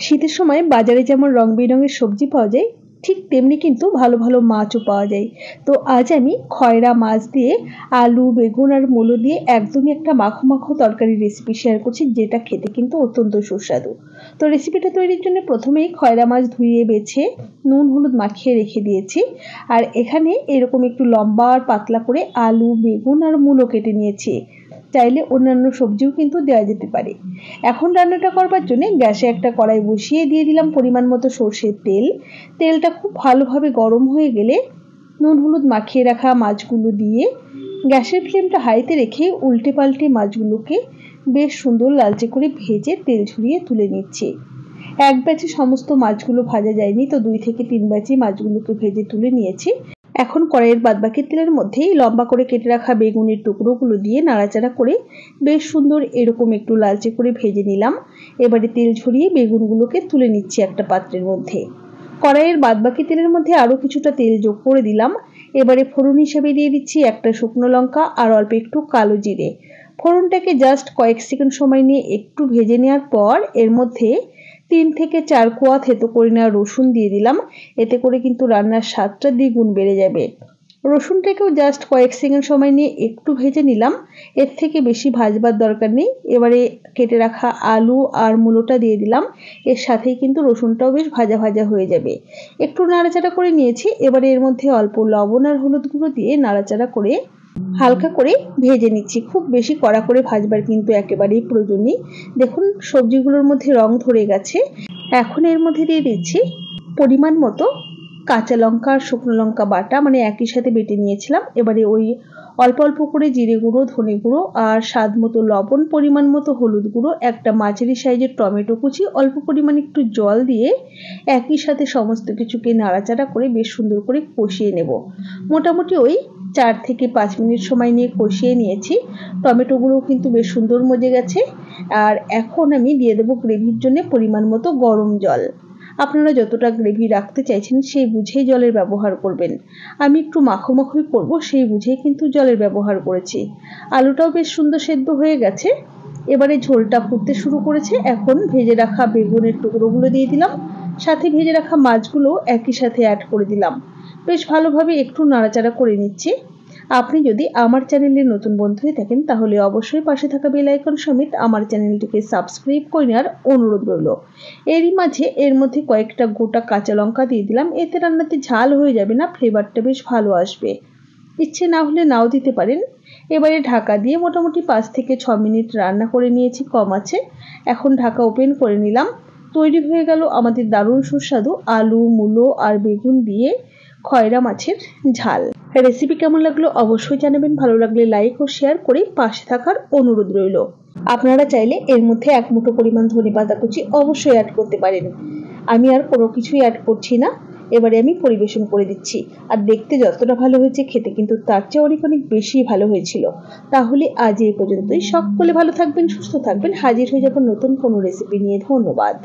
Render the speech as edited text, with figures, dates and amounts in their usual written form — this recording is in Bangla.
শীতের সময় বাজারে যেমন রং বেরঙের সবজি পাওয়া যায়, ঠিক তেমনি কিন্তু ভালো ভালো মাছও পাওয়া যায়। তো আজ আমি খয়রা মাছ দিয়ে আলু, বেগুন আর মূলো দিয়ে একদমই একটা মাখো মাখো তরকারি রেসিপি শেয়ার করছি, যেটা খেতে কিন্তু অত্যন্ত সুস্বাদু। তো রেসিপিটা তৈরির জন্য প্রথমেই খয়রা মাছ ধুয়ে বেছে নুন হলুদ মাখিয়ে রেখে দিয়েছি। আর এখানে এরকম একটু লম্বা আর পাতলা করে আলু, বেগুন আর মূলো কেটে নিয়েছি। চাইলে অন্যান্য সবজিও কিন্তু দেওয়া যেতে পারে। এখন রান্নাটা করবার জন্য গ্যাসে একটা কড়াই বসিয়ে দিয়ে দিলাম পরিমাণ মতো সরষের তেল। তেলটা খুব ভালোভাবে গরম হয়ে গেলে নুন হলুদ মাখিয়ে রাখা মাছগুলো দিয়ে গ্যাসের ফ্লেমটা হাইতে রেখে উল্টে পাল্টে মাছগুলোকে বেশ সুন্দর লালচে করে ভেজে তেল ঝরিয়ে তুলে নিচ্ছি। এক ব্যাচে সমস্ত মাছগুলো ভাজা যায়নি, তো 2 থেকে 3 ব্যাচে মাছগুলোকে ভেজে তুলে নিয়েছি। এখন কড়াইয়ের বাদবাকি তেলের মধ্যেই লম্বা করে কেটে রাখা বেগুনের টুকরোগুলো দিয়ে নাড়াচাড়া করে বেশ সুন্দর এরকম একটু লালচে করে ভেজে নিলাম। এবারে তেল ঝরিয়ে বেগুনগুলোকে তুলে নিচ্ছি একটা পাত্রের মধ্যে। কড়াইয়ের বাদবাকি তেলের মধ্যে আরও কিছুটা তেল যোগ করে দিলাম। এবারে ফোড়ন হিসেবে দিয়ে দিচ্ছি একটা শুকনো লঙ্কা আর অল্প একটু কালো জিরে। ফোড়নটাকে জাস্ট কয়েক সেকেন্ড সময় নিয়ে একটু ভেজে নেওয়ার পর এর মধ্যে 3 থেকে 4 কোয়া থেতো করে নেওয়া রসুন দিয়ে দিলাম। এতে করে কিন্তু রান্নার স্বাদটা দ্বিগুণ বেড়ে যাবে। রসুনটাকেও জাস্ট কয়েক সেকেন্ড সময় নিয়ে একটু ভেজে নিলাম, এর থেকে বেশি ভাজবার দরকার নেই। এবারে কেটে রাখা আলু আর মূলোটা দিয়ে দিলাম, এর সাথেই কিন্তু রসুনটাও বেশ ভাজা ভাজা হয়ে যাবে। একটু নাড়াচাড়া করে নিয়েছি। এবারে এর মধ্যে অল্প লবণ আর হলুদ গুঁড়ো দিয়ে নাড়াচাড়া করে হালকা করে ভেজে নিচ্ছি। খুব বেশি কড়া করে ভাজবার কিন্তু একেবারেই প্রয়োজন নেই। দেখুন সবজিগুলোর মধ্যে রং ধরে গেছে। এখন এর মধ্যে দিয়ে দিচ্ছি পরিমাণ মতো কাঁচা লঙ্কা আর শুকনো লঙ্কা বাটা, মানে একই সাথে বেটে নিয়েছিলাম। এবারে ওই অল্প অল্প করে জিরে গুঁড়ো, ধনে গুঁড়ো আর স্বাদ মতো লবণ, পরিমাণ মতো হলুদ গুঁড়ো, একটা মাঝারি সাইজের টমেটো কুচি, অল্প পরিমাণ একটু জল দিয়ে একই সাথে সমস্ত কিছুকে নাড়াচাড়া করে বেশ সুন্দর করে কষিয়ে নেব। মোটামুটি ওই 4 থেকে 5 মিনিট সময় নিয়ে কষিয়ে নিয়েছি। টমেটোগুলো কিন্তু বেশ সুন্দর মজে গেছে। আর এখন আমি দিয়ে দেবো গ্রেভির জন্য পরিমাণ মতো গরম জল। আপনারা যতটা গ্রেভি রাখতে চাইছেন সেই বুঝেই জলের ব্যবহার করবেন। আমি একটু মাখো মাখোই করব, সেই বুঝেই কিন্তু জলের ব্যবহার করেছি। আলুটাও বেশ সুন্দর সেদ্ধ হয়ে গেছে। এবারে ঝোলটা ফুটতে শুরু করেছে। এখন ভেজে রাখা বেগুনের টুকরোগুলো দিয়ে দিলাম, সাথে ভেজে রাখা মাছগুলো একই সাথে অ্যাড করে দিলাম। বেশ ভালোভাবে একটু নাড়াচাড়া করে নিচ্ছি। আপনি যদি আমার চ্যানেলে নতুন বন্ধু হয়ে থাকেন তাহলে অবশ্যই পাশে থাকা বেল আইকন সমেত আমার চ্যানেলটিকে সাবস্ক্রাইব করে নেওয়ার অনুরোধ রইল। এরই মাঝে এর মধ্যে কয়েকটা গোটা কাঁচা লঙ্কা দিয়ে দিলাম। এতে রান্নাতে ঝাল হয়ে যাবে না, ফ্লেভারটা বেশ ভালো আসবে। ইচ্ছে না হলে নাও দিতে পারেন। এবারে ঢাকা দিয়ে মোটামুটি 5 থেকে 6 মিনিট রান্না করে নিয়েছি কম আছে। এখন ঢাকা ওপেন করে নিলাম। তৈরি হয়ে গেল আমাদের দারুণ সুস্বাদু আলু, মূলো আর বেগুন দিয়ে খয়রা মাছের ঝাল। রেসিপি কেমন লাগলো অবশ্যই জানাবেন। ভালো লাগলে লাইক ও শেয়ার করে পাশে থাকার অনুরোধ রইল। আপনারা চাইলে এর মধ্যে 1 মুঠো পরিমাণ ধনেপাতা কুচি অবশ্যই অ্যাড করতে পারেন। আমি আর কোনো কিছুই অ্যাড করছি না। এবারে আমি পরিবেশন করে দিচ্ছি। আর দেখতে যতটা ভালো হয়েছে, খেতে কিন্তু তার চেয়ে অনেক অনেক বেশি ভালো হয়েছিল। তাহলে আজ এই পর্যন্তই। সকলে ভালো থাকবেন, সুস্থ থাকবেন। হাজির হয়ে যাবেন নতুন কোনো রেসিপি নিয়ে। ধন্যবাদ।